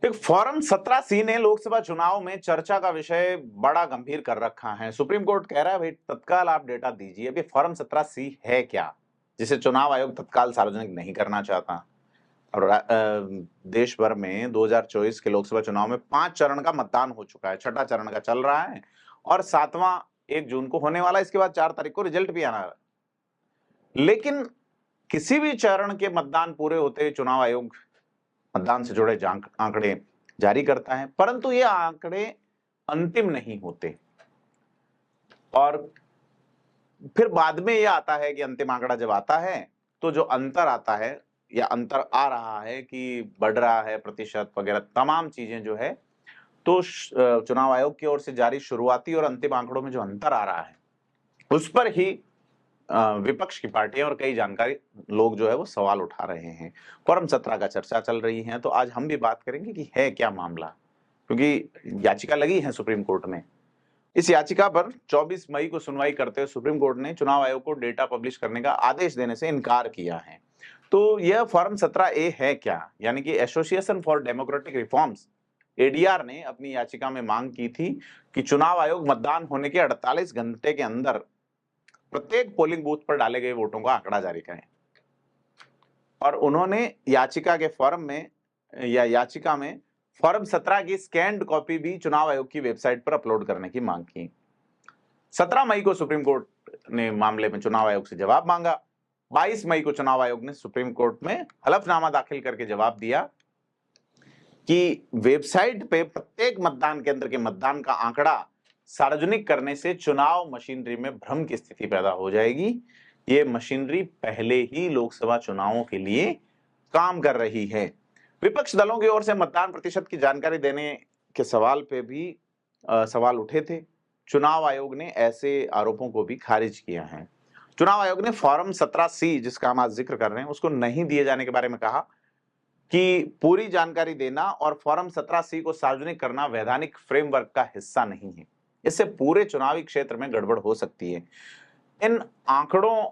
एक form 17C ने लोकसभा चुनाव में चर्चा का विषय बड़ा गंभीर कर रखा है। सुप्रीम कोर्ट कह रहा है भाई तत्काल आप डेटा दीजिए। अभी फॉर्म 17C है क्या, जिसे चुनाव आयोग तत्काल सार्वजनिक नहीं करना चाहता। और देश भर में 2024 के लोकसभा चुनाव में 5 चरण का मतदान हो चुका है, छठा चरण का चल रहा है और 7वां 1 जून को होने वाला है। इसके बाद 4 तारीख को रिजल्ट भी आना है। लेकिन किसी भी चरण के मतदान पूरे होते ही चुनाव आयोग मतदान से जुड़े आंकड़े जारी करता है, परंतु ये आंकड़े अंतिम नहीं होते और फिर बाद में ये आता है कि अंतिम आंकड़ा जब आता है तो जो अंतर आता है या अंतर आ रहा है कि बढ़ रहा है प्रतिशत वगैरह तमाम चीजें जो है, तो चुनाव आयोग की ओर से जारी शुरुआती और अंतिम आंकड़ों में जो अंतर आ रहा है उस पर ही विपक्ष की पार्टियां और कई जानकारी लोग जो है वो सवाल उठा रहे हैं। फॉर्म 17 का चर्चा चल रही है, तो आज हम भी बात करेंगे कि है क्या मामला, क्योंकि याचिका लगी है सुप्रीम कोर्ट में। इस याचिका पर 24 मई को सुनवाई करते हुए सुप्रीम कोर्ट ने चुनाव आयोग को डेटा पब्लिश करने का आदेश देने से इनकार किया है। तो यह फॉर्म 17A है क्या, यानी कि association for democratic reforms ADR ने अपनी याचिका में मांग की थी कि चुनाव आयोग मतदान होने के 48 घंटे के अंदर प्रत्येक पोलिंग बूथ पर डाले गए वोटों का आंकड़ा जारी करें। और उन्होंने याचिका के फॉर्म में या याचिका में फॉर्म 17 की स्कैन्ड कॉपी भी चुनाव आयोग की वेबसाइट पर अपलोड करने की मांग की। 17 मई को सुप्रीम कोर्ट ने मामले में चुनाव आयोग से जवाब मांगा। 22 मई को चुनाव आयोग ने सुप्रीम कोर्ट में हलफनामा दाखिल करके जवाब दिया कि वेबसाइट पे प्रत्येक मतदान केंद्र के मतदान का आंकड़ा सार्वजनिक करने से चुनाव मशीनरी में भ्रम की स्थिति पैदा हो जाएगी। ये मशीनरी पहले ही लोकसभा चुनावों के लिए काम कर रही है। विपक्ष दलों की ओर से मतदान प्रतिशत की जानकारी देने के सवाल पे भी सवाल उठे थे। चुनाव आयोग ने ऐसे आरोपों को भी खारिज किया है। चुनाव आयोग ने फॉर्म 17C, जिसका हम आज जिक्र कर रहे हैं, उसको नहीं दिए जाने के बारे में कहा कि पूरी जानकारी देना और फॉर्म 17C को सार्वजनिक करना वैधानिक फ्रेमवर्क का हिस्सा नहीं है। इससे पूरे चुनावी क्षेत्र में गड़बड़ हो सकती है। इन आंकड़ों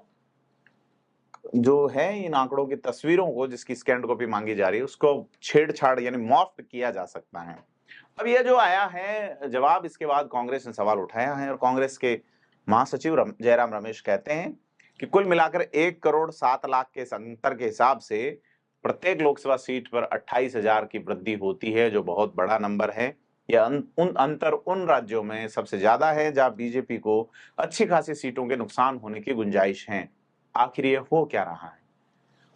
जो है, इन आंकड़ों की तस्वीरों को जिसकी स्कैन्ड कॉपी मांगी जा रही है उसको छेड़छाड़ यानी मॉफ्ट किया जा सकता है। अब यह जो आया है जवाब, इसके बाद कांग्रेस ने सवाल उठाया है और कांग्रेस के महासचिव जयराम रमेश कहते हैं कि कुल मिलाकर 1 करोड़ 7 लाख के अंतर के हिसाब से प्रत्येक लोकसभा सीट पर 28,000 की वृद्धि होती है, जो बहुत बड़ा नंबर है। यह अंतर उन राज्यों में सबसे ज्यादा है जहां बीजेपी को अच्छी खासी सीटों के नुकसान होने की गुंजाइश है। आखिर ये हो क्या रहा है?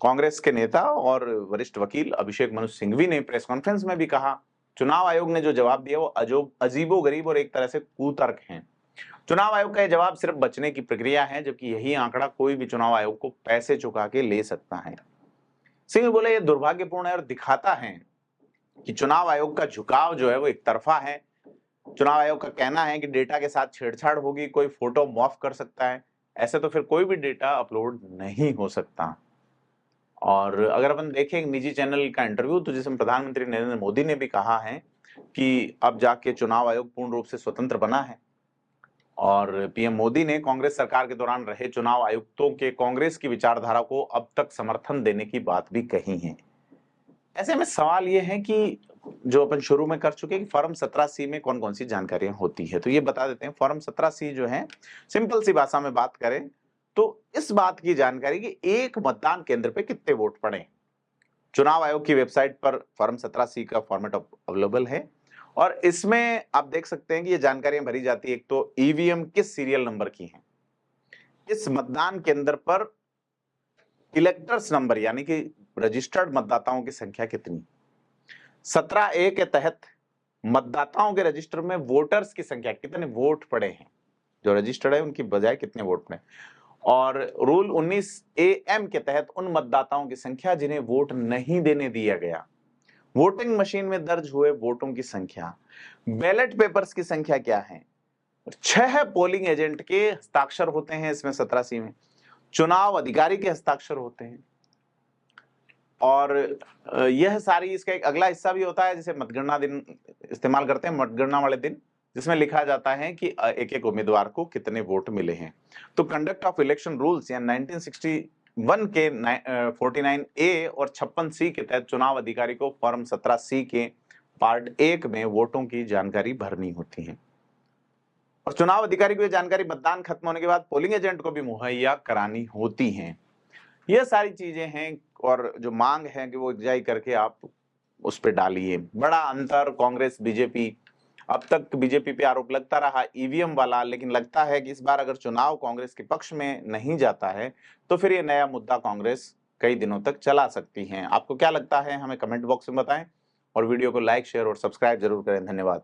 कांग्रेस के नेता और वरिष्ठ वकील अभिषेक मनु सिंघवी ने प्रेस कॉन्फ्रेंस में भी कहा, चुनाव आयोग ने जो जवाब दिया वो अजीबोगरीब और एक तरह से कुतर्क है। चुनाव आयोग का यह जवाब सिर्फ बचने की प्रक्रिया है, जबकि यही आंकड़ा कोई भी चुनाव आयोग को पैसे चुका के ले सकता है। सिंह बोले, यह दुर्भाग्यपूर्ण है और दिखाता है कि चुनाव आयोग का झुकाव जो है वो एक तरफा है। चुनाव आयोग का कहना है कि डेटा के साथ छेड़छाड़ होगी, कोई फोटो मॉर्फ कर सकता है, ऐसे तो फिर कोई भी डेटा अपलोड नहीं हो सकता। और अगर अपन देखें एक निजी चैनल का इंटरव्यू, तो जिसमें प्रधानमंत्री नरेंद्र मोदी ने भी कहा है कि अब जाके चुनाव आयोग पूर्ण रूप से स्वतंत्र बना है। और पीएम मोदी ने कांग्रेस सरकार के दौरान रहे चुनाव आयुक्तों के कांग्रेस की विचारधारा को अब तक समर्थन देने की बात भी कही है। ऐसे में सवाल यह है कि जो अपन शुरू में कर चुके हैं कि फॉर्म 17C में कौन कौन सी जानकारियां होती है, तो ये बता देते हैं। फॉर्म 17C जो है, सिंपल सी भाषा में बात करें तो इस बात की जानकारी कि एक मतदान केंद्र पे कितने वोट पड़े। चुनाव आयोग की वेबसाइट पर फॉर्म 17C का फॉर्मेट अवेलेबल है और इसमें आप देख सकते हैं कि ये जानकारियां भरी जाती है। एक तो ईवीएम किस सीरियल नंबर की है, इस मतदान केंद्र पर इलेक्टर्स नंबर यानी कि रजिस्टर्ड मतदाताओं की संख्या कितनी। 17A के तहत मतदाताओं के रजिस्टर में वोटर्स की संख्या, कितने वोट पड़े हैं, जो रजिस्टर्ड है उनकी बजाय कितने वोट पड़े। और रूल 19AM के तहत उन मतदाताओं की संख्या जिन्हें वोट नहीं देने दिया गया। वोटिंग मशीन में दर्ज हुए वोटों की संख्या। बैलेट पेपर्स की संख्या क्या है। 6 पोलिंग एजेंट के हस्ताक्षर होते हैं इसमें 17C में, चुनाव अधिकारी के हस्ताक्षर होते हैं। और यह सारी, इसका एक अगला हिस्सा भी होता है जिसे मतगणना दिन इस्तेमाल करते हैं, मतगणना वाले दिन, जिसमें लिखा जाता है कि एक एक उम्मीदवार को कितने वोट मिले हैं। तो कंडक्ट ऑफ इलेक्शन रूल्स या 1961 के 49A और 56C के तहत चुनाव अधिकारी को फॉर्म 17C के पार्ट 1 में वोटों की जानकारी भरनी होती है और चुनाव अधिकारी को यह जानकारी मतदान खत्म होने के बाद पोलिंग एजेंट को भी मुहैया करानी होती हैं। ये सारी चीजें हैं और जो मांग है कि वो जारी करके आप उस पे डालिए। बड़ा अंतर कांग्रेस बीजेपी, अब तक बीजेपी पे आरोप लगता रहा ईवीएम वाला, लेकिन लगता है कि इस बार अगर चुनाव कांग्रेस के पक्ष में नहीं जाता है तो फिर ये नया मुद्दा कांग्रेस कई दिनों तक चला सकती है। आपको क्या लगता है हमें कमेंट बॉक्स में बताएं और वीडियो को लाइक, शेयर और सब्सक्राइब जरूर करें। धन्यवाद।